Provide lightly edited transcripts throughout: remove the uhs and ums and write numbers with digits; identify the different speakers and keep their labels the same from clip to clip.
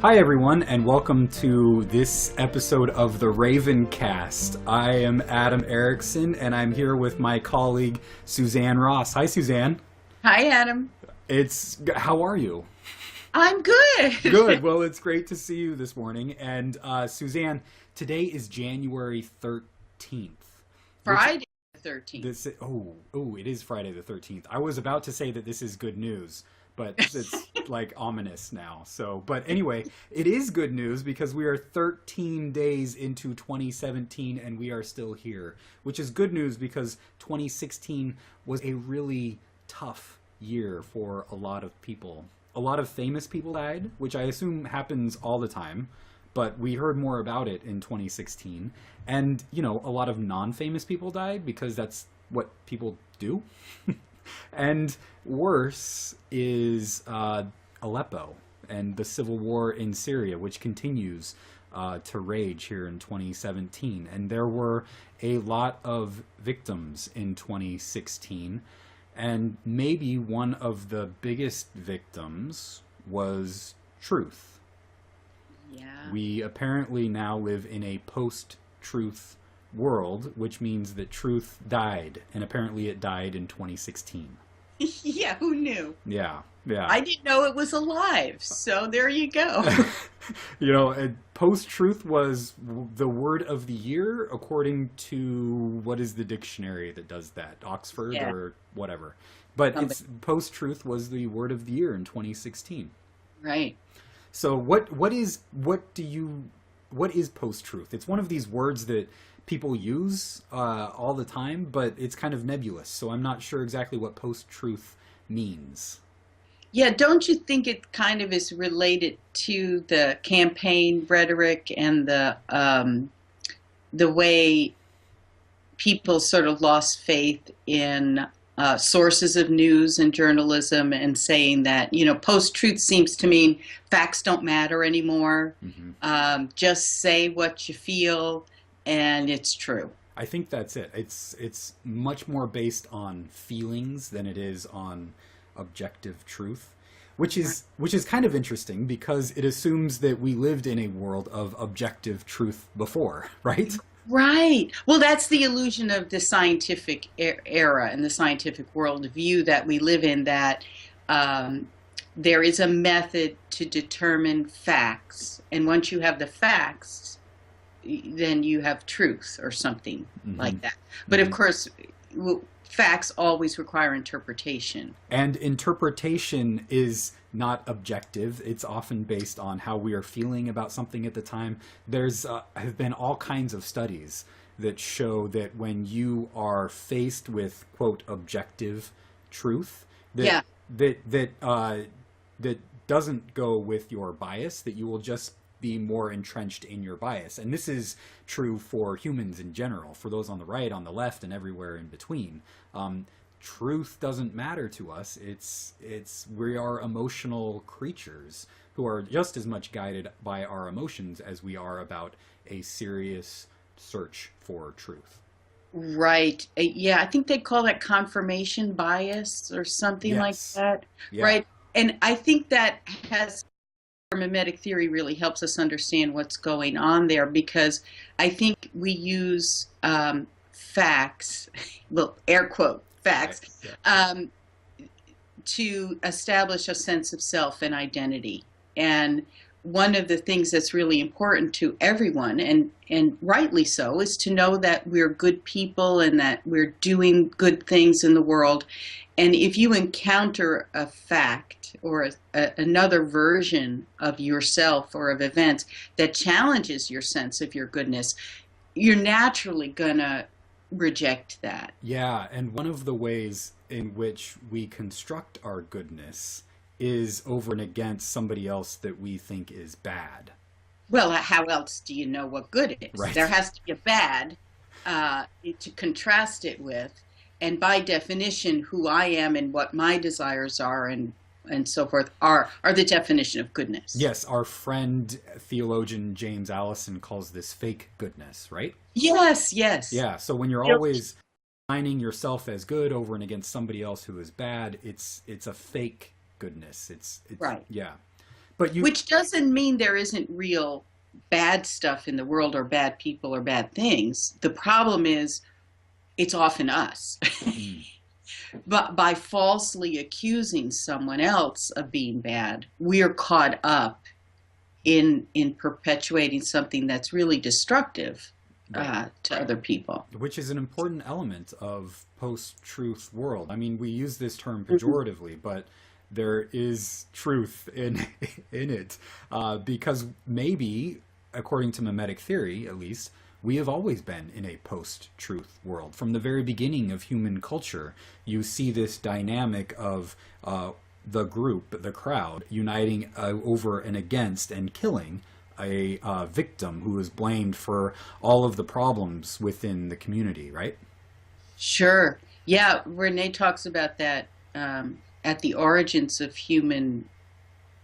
Speaker 1: Hi everyone, and welcome to this episode of the RavenCast. I am Adam Ericksen, and I'm here with my colleague Suzanne Ross. Hi, Suzanne.
Speaker 2: Hi, Adam.
Speaker 1: How are you?
Speaker 2: I'm good.
Speaker 1: Good. Well, it's great to see you this morning. And Suzanne, today is January 13th.
Speaker 2: Friday the 13th.
Speaker 1: It is Friday the 13th. I was about to say that this is good news, but it's like ominous now. But anyway, it is good news because we are 13 days into 2017 and we are still here, which is good news because 2016 was a really tough year for a lot of people. A lot of famous people died, which I assume happens all the time, but we heard more about it in 2016. And, a lot of non-famous people died because that's what people do. And worse is Aleppo and the civil war in Syria, which continues to rage here in 2017. And there were a lot of victims in 2016. And maybe one of the biggest victims was truth.
Speaker 2: Yeah.
Speaker 1: We apparently now live in a post-truth world, which means that truth died, and apparently it died in 2016.
Speaker 2: Yeah, who knew?
Speaker 1: Yeah.
Speaker 2: I didn't know it was alive, so there you go.
Speaker 1: Post-truth was the word of the year, according to, what is the dictionary that does that? Oxford or whatever. But post-truth was the word of the year in 2016.
Speaker 2: Right.
Speaker 1: So what is post-truth? It's one of these words that people use all the time, but it's kind of nebulous. So I'm not sure exactly what post-truth means.
Speaker 2: Yeah, don't you think it kind of is related to the campaign rhetoric and the way people sort of lost faith in sources of news and journalism, and saying that, post-truth seems to mean facts don't matter anymore. Mm-hmm. Just say what you feel, and it's true.
Speaker 1: I think that's it. It's much more based on feelings than it is on objective truth, which is kind of interesting because it assumes that we lived in a world of objective truth before, right?
Speaker 2: Right. Well, that's the illusion of the scientific era and the scientific worldview that we live in, that there is a method to determine facts. And once you have the facts, then you have truth or something like that. But of course, facts always require interpretation.
Speaker 1: And interpretation is not objective. It's often based on how we are feeling about something at the time. There's have been all kinds of studies that show that when you are faced with, quote, objective truth, that doesn't go with your bias, that you will just be more entrenched in your bias. And this is true for humans in general, for those on the right, on the left, and everywhere in between. Truth doesn't matter to us. We are emotional creatures who are just as much guided by our emotions as we are about a serious search for truth.
Speaker 2: Right. Yeah, I think they call that confirmation bias or something like that.
Speaker 1: Yeah.
Speaker 2: Right. And I think that mimetic theory really helps us understand what's going on there, because I think we use facts, well, air quote, facts, to establish a sense of self and identity. And one of the things that's really important to everyone, and rightly so, is to know that we're good people and that we're doing good things in the world. And if you encounter a fact or another version of yourself or of events that challenges your sense of your goodness, you're naturally going to reject that.
Speaker 1: Yeah, and one of the ways in which we construct our goodness is over and against somebody else that we think is bad.
Speaker 2: Well, how else do you know what good is?
Speaker 1: Right.
Speaker 2: There has to be a bad to contrast it with. And by definition, who I am and what my desires are and so forth are the definition of goodness.
Speaker 1: Yes, our friend theologian James Allison calls this fake goodness, right?
Speaker 2: Yes.
Speaker 1: Yeah, so when you're always defining yourself as good over and against somebody else who is bad, it's a fake goodness. It's
Speaker 2: right.
Speaker 1: Yeah. But you,
Speaker 2: Which doesn't mean there isn't real bad stuff in the world or bad people or bad things. The problem is it's often us.
Speaker 1: mm,
Speaker 2: But by falsely accusing someone else of being bad, we are caught up in perpetuating something that's really destructive
Speaker 1: right.
Speaker 2: to other people.
Speaker 1: Which is an important element of post-truth world. I mean, we use this term
Speaker 2: Mhm.
Speaker 1: pejoratively, but there is truth in in it, because maybe, according to mimetic theory, at least, we have always been in a post-truth world. From the very beginning of human culture, you see this dynamic of the group, the crowd, uniting over and against and killing a victim who is blamed for all of the problems within the community, right?
Speaker 2: Sure. Yeah, Renee talks about that at the origins of human,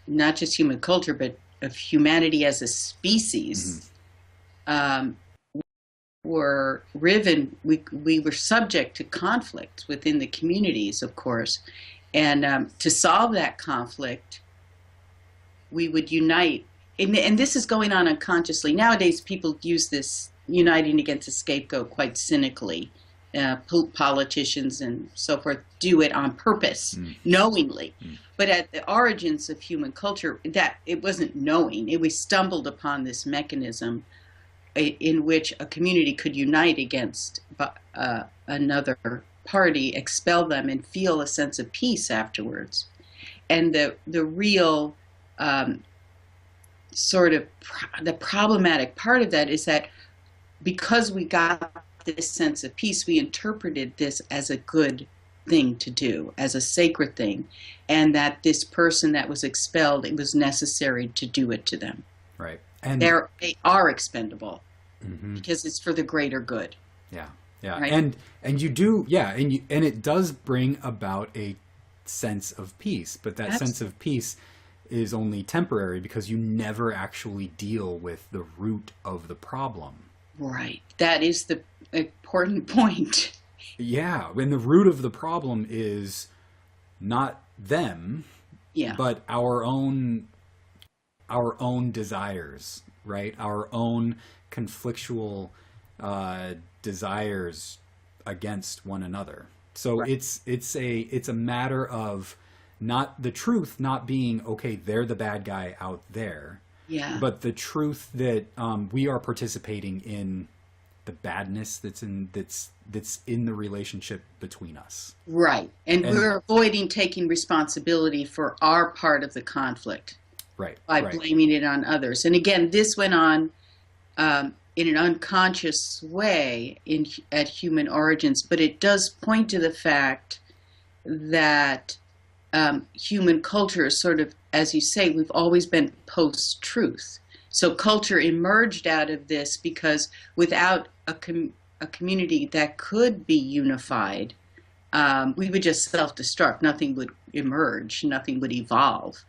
Speaker 2: not just human culture, but of humanity as a
Speaker 1: Hmm.
Speaker 2: species. Um, were riven, we were subject to conflict within the communities, of course. And to solve that conflict, we would unite. And this is going on unconsciously. Nowadays, people use this uniting against a scapegoat quite cynically. Politicians and so forth do it on purpose,
Speaker 1: Mm,
Speaker 2: knowingly.
Speaker 1: mm,
Speaker 2: But at the origins of human culture, that it wasn't knowing. We stumbled upon this mechanism in which a community could unite against another party, expel them, and feel a sense of peace afterwards. And the real sort of the problematic part of that is that because we got this sense of peace, we interpreted this as a good thing to do, as a sacred thing, and that this person that was expelled, it was necessary to do it to them.
Speaker 1: right. And
Speaker 2: They are expendable
Speaker 1: mhm.
Speaker 2: because it's for the greater good,
Speaker 1: Yeah, yeah,
Speaker 2: right?
Speaker 1: and you do, yeah, and it does bring about a sense of peace, but that sense
Speaker 2: Absolutely.
Speaker 1: of peace is only temporary because you never actually deal with the root of the problem.
Speaker 2: Right. That is the important point.
Speaker 1: Yeah, when the root of the problem is not them,
Speaker 2: Yeah.
Speaker 1: but our own desires, right? Our own conflictual uh, desires against one another. So
Speaker 2: Right.
Speaker 1: it's a matter of not the truth not being okay. They're the bad guy out there,
Speaker 2: Yeah.
Speaker 1: but the truth that we are participating in the badness that's in the relationship between us.
Speaker 2: Right. And
Speaker 1: And
Speaker 2: we're avoiding taking responsibility for our part of the conflict
Speaker 1: right,
Speaker 2: by
Speaker 1: right.
Speaker 2: blaming it on others. And again, this went on in an unconscious way at human origins, but it does point to the fact that human culture is sort of, as you say, we've always been post-truth. So culture emerged out of this because without a community that could be unified, we would just self-destruct. Nothing would emerge. Nothing would evolve.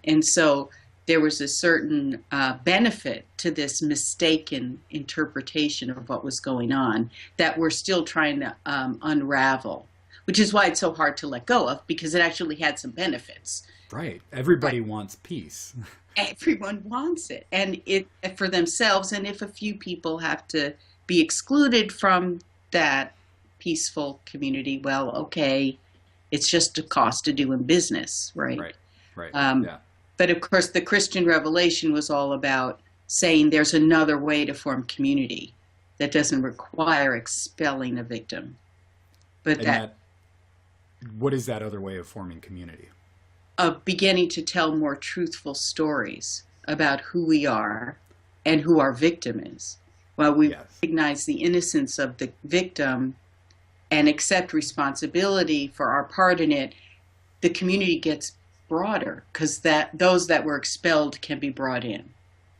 Speaker 2: And so there was a certain benefit to this mistaken interpretation of what was going on that we're still trying to unravel, which is why it's so hard to let go of because it actually had some benefits.
Speaker 1: Right.
Speaker 2: Right.
Speaker 1: Everybody wants peace.
Speaker 2: Everyone wants it, and it for themselves. And if a few people have to be excluded from that peaceful community, well, okay, it's just a cost of doing business, right?
Speaker 1: Right. Right.
Speaker 2: Um,
Speaker 1: Yeah.
Speaker 2: but of course, the Christian revelation was all about saying there's another way to form community that doesn't require expelling a victim, but
Speaker 1: And
Speaker 2: that
Speaker 1: that what is that other way of forming community?
Speaker 2: of beginning to tell more truthful stories about who we are and who our victim is. While we
Speaker 1: Yes.
Speaker 2: recognize the innocence of the victim and accept responsibility for our part in it, the community gets broader because that those that were expelled can be brought in.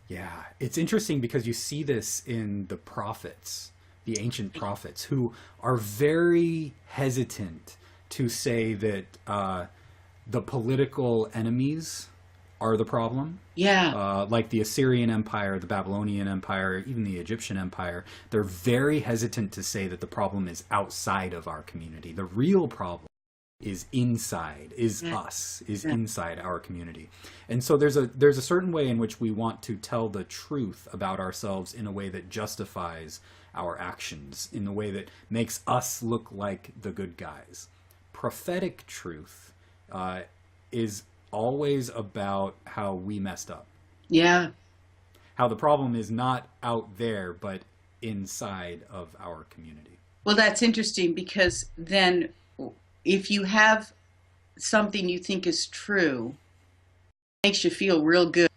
Speaker 1: Yeah, it's interesting because you see this in the prophets, the ancient prophets, who are very hesitant to say that the political enemies are the problem.
Speaker 2: Yeah,
Speaker 1: Like the Assyrian Empire, the Babylonian Empire, even the Egyptian Empire, they're very hesitant to say that the problem is outside of our community. The real problem is inside, is
Speaker 2: Yeah.
Speaker 1: us, is
Speaker 2: Yeah.
Speaker 1: inside our community. And so there's a certain way in which we want to tell the truth about ourselves in a way that justifies our actions, in a way that makes us look like the good guys. Prophetic truth is always about how we messed up.
Speaker 2: Yeah.
Speaker 1: How the problem is not out there, but inside of our community.
Speaker 2: Well, that's interesting because then if you have something you think is true, it makes you feel real good,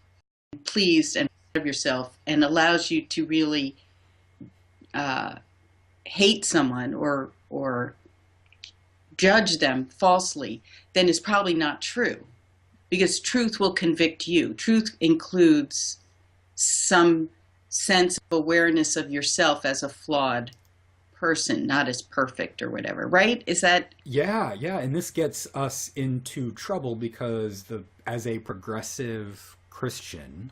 Speaker 2: pleased, and proud of yourself, and allows you to really hate someone or judge them falsely, then it's probably not true. Because truth will convict you. Truth includes some sense of awareness of yourself as a flawed person, not as perfect or whatever, right? Is that
Speaker 1: Yeah, yeah, and this gets us into trouble because as a progressive Christian,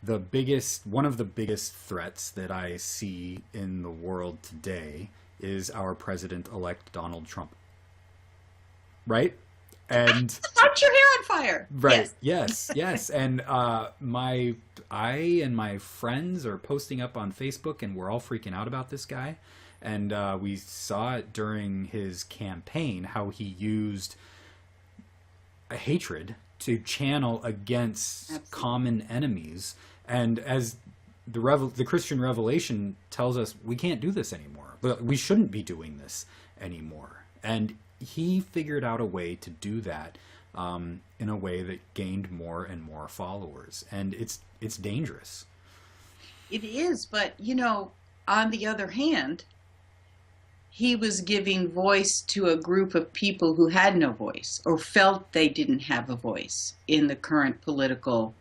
Speaker 1: one of the biggest threats that I see in the world today is our president-elect Donald Trump. Right? And
Speaker 2: light your hair on fire?
Speaker 1: right,
Speaker 2: Yes.
Speaker 1: yes. And I and my friends are posting up on Facebook, and we're all freaking out about this guy. And we saw it during his campaign how he used a hatred to channel against
Speaker 2: Absolutely.
Speaker 1: common enemies. And as the Christian revelation tells us, we can't do this anymore. We shouldn't be doing this anymore. And he figured out a way to do that in a way that gained more and more followers. And it's dangerous.
Speaker 2: It is, but on the other hand, he was giving voice to a group of people who had no voice or felt they didn't have a voice in the current political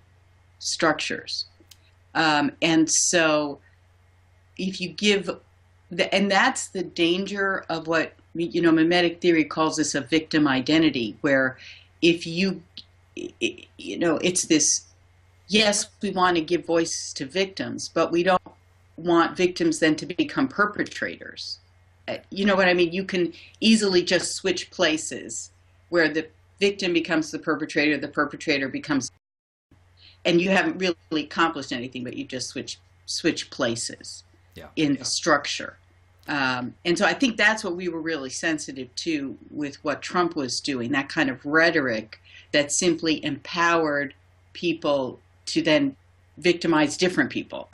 Speaker 2: structures. And so if you give, and that's the danger of what, mimetic theory calls this a victim identity, where if it's this, yes, we want to give voice to victims, but we don't want victims then to become perpetrators. You know what I mean? You can easily just switch places where the victim becomes the perpetrator becomes, and you haven't really accomplished anything, but you just switch places in the structure. And so I think that's what we were really sensitive to with what Trump was doing, that kind of rhetoric that simply empowered people to then victimize different people.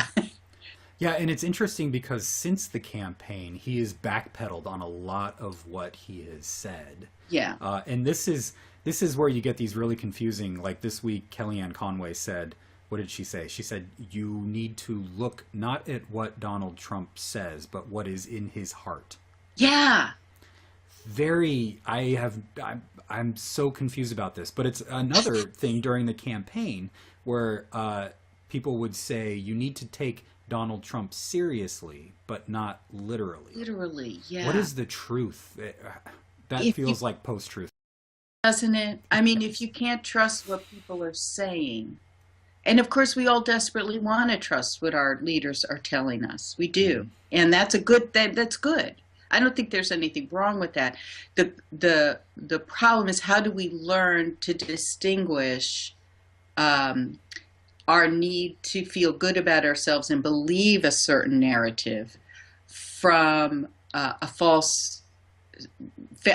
Speaker 1: Yeah, and it's interesting because since the campaign, he has backpedaled on a lot of what he has said.
Speaker 2: Yeah.
Speaker 1: And this is where you get these really confusing, like this week, Kellyanne Conway said, what did she say? She said, you need to look not at what Donald Trump says, but what is in his heart.
Speaker 2: Yeah.
Speaker 1: I'm so confused about this, but it's another thing during the campaign where people would say, you need to take Donald Trump seriously, but not literally.
Speaker 2: Literally, yeah.
Speaker 1: What is the truth? That feels like post-truth.
Speaker 2: Doesn't it? I mean, if you can't trust what people are saying, and of course we all desperately want to trust what our leaders are telling us. We do. Mm-hmm. And that's a good thing. That's good. I don't think there's anything wrong with that. The problem is, how do we learn to distinguish our need to feel good about ourselves and believe a certain narrative from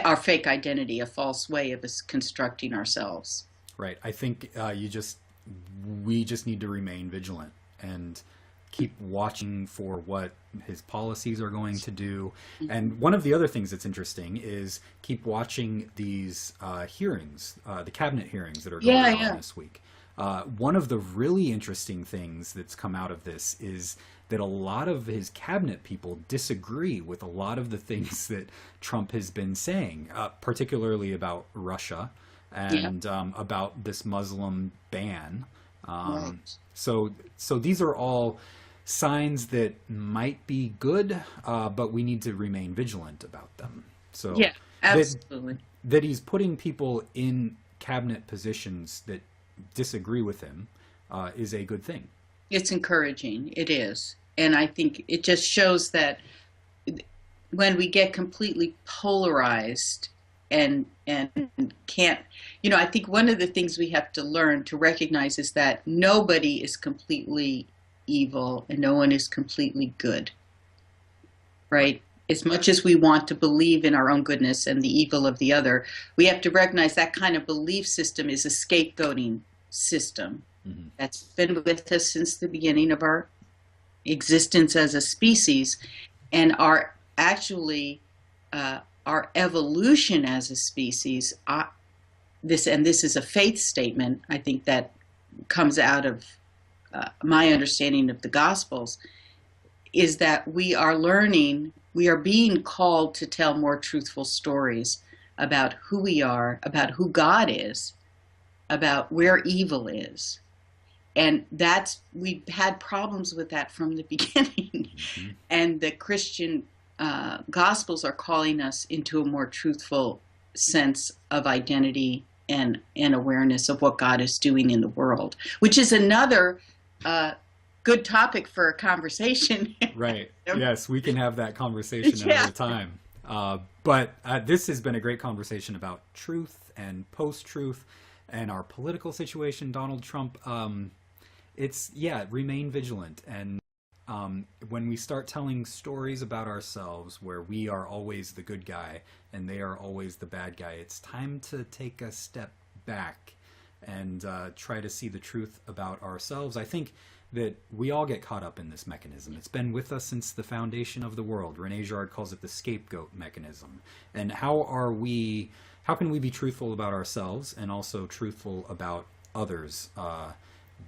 Speaker 2: our fake identity, a false way of us constructing ourselves.
Speaker 1: Right. I think we just need to remain vigilant and keep watching for what his policies are going to do. Mm-hmm. And one of the other things that's interesting is keep watching these hearings, the cabinet hearings that are going on this week. One of the really interesting things that's come out of this is that a lot of his cabinet people disagree with a lot of the things that Trump has been saying, particularly about Russia and about this Muslim ban. Right. So these are all signs that might be good, but we need to remain vigilant about them. So
Speaker 2: yeah, absolutely.
Speaker 1: That he's putting people in cabinet positions that disagree with him is a good thing.
Speaker 2: It's encouraging. It is. And I think it just shows that when we get completely polarized and can't, I think one of the things we have to learn to recognize is that nobody is completely evil and no one is completely good, right? As much as we want to believe in our own goodness and the evil of the other, we have to recognize that kind of belief system is a scapegoating system that's been with us since the beginning of our existence as a species, and our evolution as a species. This is a faith statement, I think, that comes out of my understanding of the Gospels, is that we are being called to tell more truthful stories about who we are, about who God is, about where evil is. And we've had problems with that from the beginning. And the Christian Gospels are calling us into a more truthful sense of identity and awareness of what God is doing in the world, which is another good topic for a conversation.
Speaker 1: Right. Yes, we can have that conversation another time. But this has been a great conversation about truth and post-truth and our political situation, Donald Trump. Remain vigilant. And when we start telling stories about ourselves where we are always the good guy and they are always the bad guy, it's time to take a step back and try to see the truth about ourselves. I think that we all get caught up in this mechanism. It's been with us since the foundation of the world. Rene Girard calls it the scapegoat mechanism. And how can we be truthful about ourselves and also truthful about others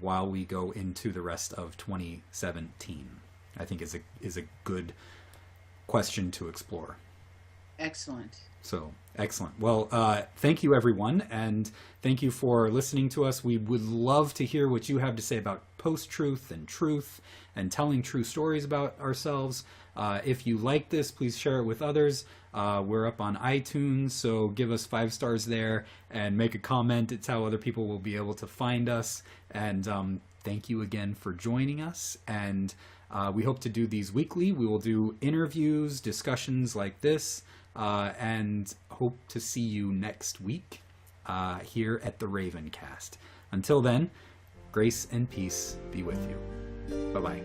Speaker 1: while we go into the rest of 2017? I think is a good question to explore.
Speaker 2: Excellent.
Speaker 1: So, excellent. Well, thank you, everyone, and thank you for listening to us. We would love to hear what you have to say about post-truth and truth and telling true stories about ourselves. If you like this, please share it with others. We're up on iTunes, so give us 5 stars there and make a comment. It's how other people will be able to find us. And thank you again for joining us. And we hope to do these weekly. We will do interviews, discussions like this, and hope to see you next week here at the RavenCast. Until then, grace and peace be with you. Bye-bye.